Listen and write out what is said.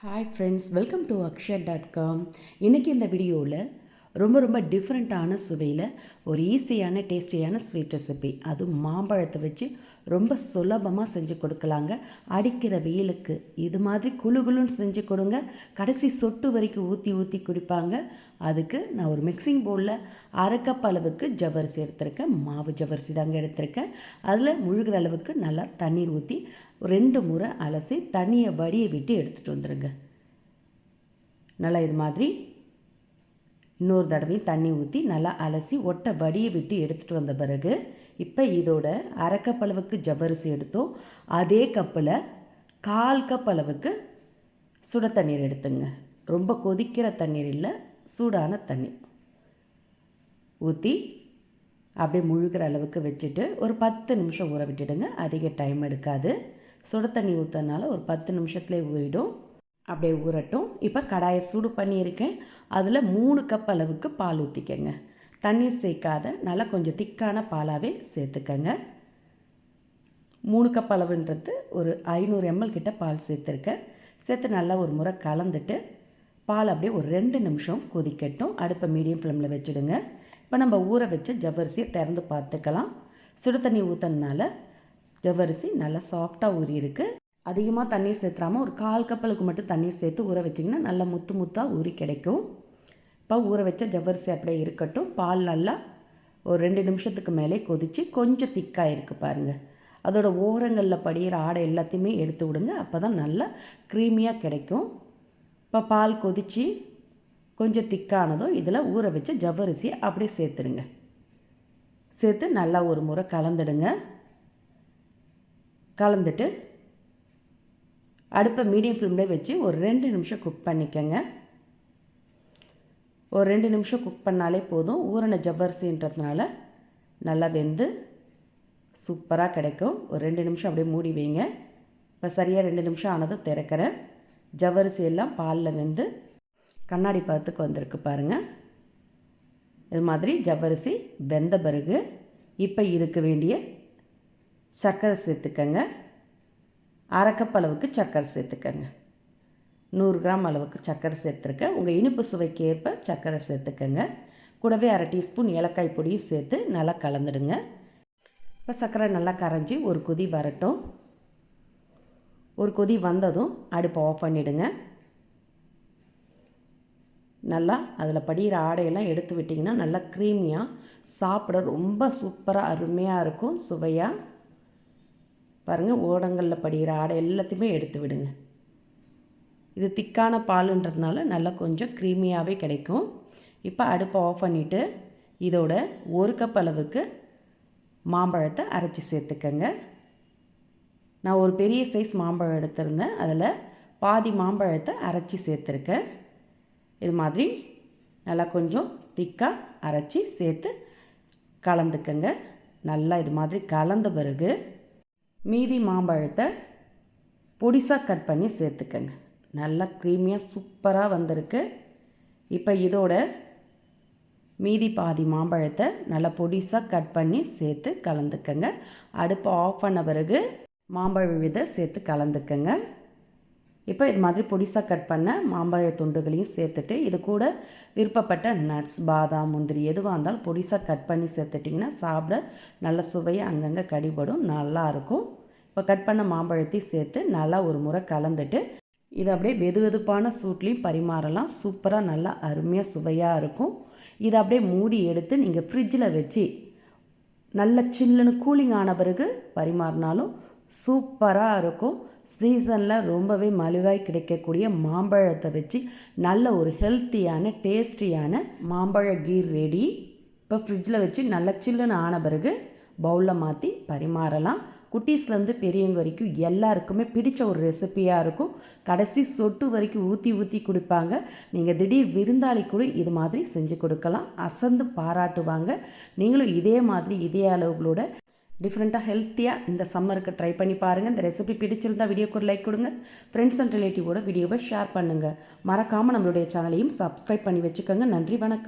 Hi friends, welcome to அக்ஷர்.com. இன்றைக்கி இந்த வீடியோவில் ரொம்ப டிஃப்ரெண்ட்டான சுவையில் ஒரு ஈஸியான டேஸ்டியான ஸ்வீட் ரெசிபி, அதுவும் மாம்பழத்தை வச்சு ரொம்ப சுலபமாக செஞ்சு கொடுக்கலாங்க. அடிக்கிற வெயிலுக்கு இது மாதிரி குழுன்னு செஞ்சு கொடுங்க. கடைசி சொட்டு வரைக்கும் ஊற்றி குடிப்பாங்க. அதுக்கு நான் ஒரு மிக்சிங் பவுலில் அரை கப் அளவுக்கு ஜவ்வரிசி எடுத்திருக்கேன். மாவு ஜவ்வரிசி தாங்க எடுத்திருக்கேன். அதில் முழுகிற அளவுக்கு நல்லா தண்ணீர் ஊற்றி 2 முறை அலசி தண்ணியை வடியை விட்டு எடுத்துகிட்டு வந்துடுங்க. நல்லா இது மாதிரி இன்னொரு தடவையும் தண்ணி ஊற்றி நல்லா அலசி ஒட்டை வடியை விட்டு எடுத்துகிட்டு வந்த பிறகு இப்போ இதோட அரை கப் அளவுக்கு ஜவ்வரிசி எடுத்தோம். அதே கப்பில் 1/4 கப் அளவுக்கு சுட தண்ணீர் எடுத்துங்க. ரொம்ப கொதிக்கிற தண்ணீர் இல்லை, சூடான தண்ணி ஊற்றி அப்படியே முழுகிற அளவுக்கு வச்சுட்டு ஒரு 10 நிமிஷம் ஊற விட்டுடுங்க. அதிக டைம் எடுக்காது. சுட தண்ணி ஊற்றுறதுனால ஒரு 10 நிமிஷத்துலேயே ஊறிடும். அப்படியே ஊறட்டும். இப்போ கடாயை சூடு பண்ணியிருக்கேன். அதில் 3 கப் அளவுக்கு பால் ஊற்றிக்கங்க. தண்ணீர் சேர்க்காத நல்லா கொஞ்சம் திக்கான பாலாகவே சேர்த்துக்கங்க. 3 கப் அளவுன்றது ஒரு 500 ml கிட்ட பால் சேர்த்துருக்கேன். சேர்த்து நல்லா ஒரு முறை கலந்துட்டு பால் அப்படியே ஒரு 2 நிமிஷம் கொதிக்கட்டும். அடுப்பை மீடியம் ஃப்ளேமில் வச்சுடுங்க. இப்போ நம்ம ஊற வச்சு ஜவ்வரிசியை திறந்து பார்த்துக்கலாம். சுடு தண்ணி ஊற்றினால ஜவ்வரிசி நல்லா சாஃப்டாக ஊறி இருக்குது. அதிகமாக தண்ணீர் சேர்த்துறாமல் ஒரு 1/4 கப் அளவுக்கு மட்டும் தண்ணீர் சேர்த்து ஊற வச்சிங்கன்னா நல்லா முத்தாக ஊறி கிடைக்கும். இப்போ ஊற வச்ச ஜவ்வரிசி அப்படியே இருக்கட்டும். பால் நல்லா ஒரு 2 நிமிஷத்துக்கு மேலே கொதித்து கொஞ்சம் திக்காக இருக்குது பாருங்கள். அதோட ஓரங்களில் படிகிற ஆடை எல்லாத்தையுமே எடுத்து விடுங்க. அப்போ தான் நல்லா க்ரீமியாக கிடைக்கும். இப்போ பால் கொதித்து கொஞ்சம் திக்கானதும் இதில் ஊற வச்ச ஜவ்வரிசியை அப்படியே சேர்த்துடுங்க. சேர்த்து நல்லா ஒரு முறை கலந்துடுங்க. கலந்துட்டு அடுப்பை மீடியம் ஃப்ளேமில் வச்சு ஒரு 2 நிமிஷம் குக் பண்ணிக்கங்க. ஒரு 2 நிமிஷம் குக் பண்ணாலே போதும். ஊறின ஜவ்வரிசின்றதுனால நல்லா வெந்து சூப்பராக கிடைக்கும். ஒரு 2 நிமிஷம் அப்படியே மூடி வைங்க. இப்போ சரியாக 2 நிமிஷம் ஆனதும் திறக்கிறேன். ஜவ்வரிசி எல்லாம் பாலில் வெந்து கண்ணாடி பதத்துக்கு வந்திருக்கு பாருங்கள். இது மாதிரி ஜவ்வரிசி வெந்த பிறகு இப்போ இதுக்கு வேண்டிய சர்க்கரை சேர்த்துக்கங்க. அரை கப் அளவுக்கு சர்க்கரை சேர்த்துக்கங்க. 100 கிராம் அளவுக்கு சர்க்கரை சேர்த்துருக்கேன். உங்கள் இனிப்பு சுவைக்கு ஏற்ப சர்க்கரை சேர்த்துக்கங்க. கூடவே அரை டீஸ்பூன் ஏலக்காய் பொடியும் சேர்த்து நல்லா கலந்துடுங்க. இப்போ சர்க்கரை நல்லா கரைஞ்சி ஒரு கொதி வரட்டும். ஒரு கொதி வந்ததும் அடுப்பை ஆஃப் பண்ணிவிடுங்க. நல்லா அதில் படிகிற ஆடையெல்லாம் எடுத்து விட்டிங்கன்னா நல்லா க்ரீமியாக சாப்பிட ரொம்ப சூப்பராக அருமையாக இருக்கும். சுவையாக பாருங்கள், ஓடங்களில் படிகிற ஆடை எல்லாத்தையுமே எடுத்து விடுங்க. இது திக்கான பாலுன்றதுனால நல்லா கொஞ்சம் க்ரீமியாகவே கிடைக்கும். இப்போ அடுப்பை ஆஃப் பண்ணிவிட்டு இதோட 1 கப் அளவுக்கு மாம்பழத்தை அரைச்சி சேர்த்துக்கங்க. நான் ஒரு பெரிய சைஸ் மாம்பழம் எடுத்திருந்தேன். அதில் பாதி மாம்பழத்தை அரைச்சி சேர்த்துருக்கேன். இது மாதிரி நல்லா கொஞ்சம் திக்காக அரைச்சி சேர்த்து கலந்துக்கங்க. நல்லா இது மாதிரி கலந்த பிறகு மீதி மாம்பழத்தை பொடிசாக கட் பண்ணி சேர்த்துக்கங்க. நல்லா க்ரீமியாக சூப்பராக வந்திருக்கு. இப்போ இதோட மீதி பாதி மாம்பழத்தை நல்லா பொடிசாக கட் பண்ணி சேர்த்து கலந்துக்கங்க. அடுப்பை ஆஃப் பண்ண பிறகு மாம்பழ விதை சேர்த்து கலந்துக்கங்க. இப்போ இது மாதிரி பொடிசாக கட் பண்ண மாம்பழ துண்டுகளையும் சேர்த்துட்டு இது கூட விருப்பப்பட்ட நட்ஸ், பாதாம், முந்திரி எதுவாக இருந்தாலும் பொடிசாக கட் பண்ணி சேர்த்துட்டிங்கன்னா சாப்பிட நல்ல சுவையாக அங்கங்கே கடிபடும், நல்லாயிருக்கும். இப்போ கட் பண்ண மாம்பழத்தையும் சேர்த்து நல்லா ஒரு முறை கலந்துட்டு இதை அப்படியே வெதுவெதுப்பான சூட்லேயும் பரிமாறலாம். சூப்பராக நல்லா அருமையாக சுவையாக இருக்கும். இதை அப்படியே மூடி எடுத்து நீங்கள் ஃப்ரிட்ஜில் வச்சு நல்ல சில்லுன்னு கூலிங் ஆன பிறகு பரிமாறினாலும் சூப்பராக இருக்கும். சீசனில் ரொம்பவே மலிவாய் கிடைக்கக்கூடிய மாம்பழத்தை வச்சு நல்ல ஒரு ஹெல்த்தியான டேஸ்டியான மாம்பழ கீர் ரெடி. இப்போ ஃப்ரிட்ஜில் வச்சு நல்ல சில்லுன்னு ஆன பிறகு பவுலில் மாற்றி பரிமாறலாம். குட்டீஸ்லேருந்து பெரியவங்க வரைக்கும் எல்லாருக்குமே பிடிச்ச ஒரு ரெசிப்பியாக இருக்கும். கடைசி சொட்டு வரைக்கும் ஊற்றி குடிப்பாங்க. நீங்கள் திடீர் விருந்தாளி கூட இது மாதிரி செஞ்சு கொடுக்கலாம். அசந்து பாராட்டுவாங்க. நீங்களும் இதே மாதிரி இதே அளவுகளோட டிஃப்ரெண்ட்டாக ஹெல்த்தியாக இந்த சம்மருக்கு ட்ரை பண்ணி பாருங்கள். இந்த ரெசிபி பிடிச்சிருந்தால் வீடியோக்கு ஒரு லைக் கொடுங்க. ஃப்ரெண்ட்ஸ் அண்ட் ரிலேட்டிவோட வீடியோவை ஷேர் பண்ணுங்கள். மறக்காமல் நம்மளுடைய சேனலையும் சப்ஸ்கிரைப் பண்ணி வச்சுக்கோங்க. நன்றி, வணக்கம்.